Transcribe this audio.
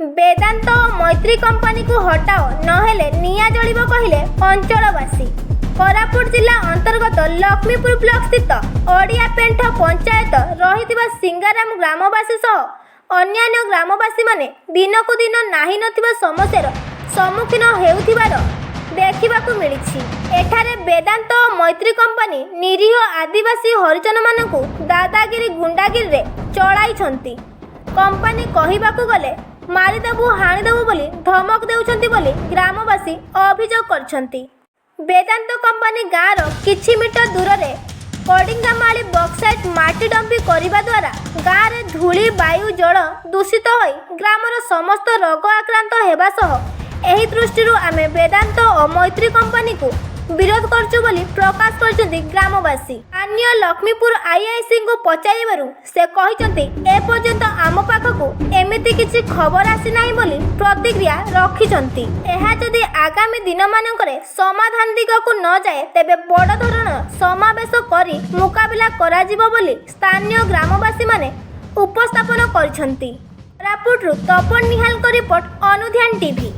वेदांत और मैत्री कंपनी को हटाओ नहेले निया जलिब कहले अंचलवासी। कोरापुट जिला अंतर्गत लक्ष्मीपुर ब्लॉक स्थित ओडिया पेंठ पंचायत रही सिंगाराम ग्रामवासी सह अन्यान्य ग्रामवासी माने दिनकू दिन नाही नथिबा समस्यार सम्मुखीन हेउथिबार देखिबाकू मिलिछि। एठारे वेदांत और मैत्री कंपनी निरीह आदिवासी हरिजन मानकू दादागिरी गुंडागिरी रे चलाइछंती। कंपनी कहिबाकू गले मारिदेबू हाणीदेबू बोली धमक देउछंती बोली ग्रामवासी अभियोग करछंती। वेदांत कंपनी गाँवर किछि मीटर दूर रे कडिंगामाली बक्साइट माटी डंपी करिबा द्वारा गाँव रे धूली वायु जल दूषित होई ग्रामर समस्त रोग आक्रांत हेबा सह एही दृष्टिरू आमे वेदांत और मैत्री कंपनी को विरोध करछु बोली प्रकाश करछंती ग्रामवासी। अन्य लक्ष्मीपुर आईआईसी को पचारिबारु से कहिसंती ए पर्यंत आम पाखकू एमिति किछि खबर आसी नाही बोली प्रतिक्रिया रखिसंती। एहा जदि आगामी दिन मानकरे समाधान दिगकू न जाए तेबे बड़ धरण समावेश करी मुकाबिला कराजिबो बोली स्थानीय ग्रामवासी माने उपस्थापन करछंती। कोरापुटरू तपन निहाल को रिपोर्ट अनुध्यान टीवी।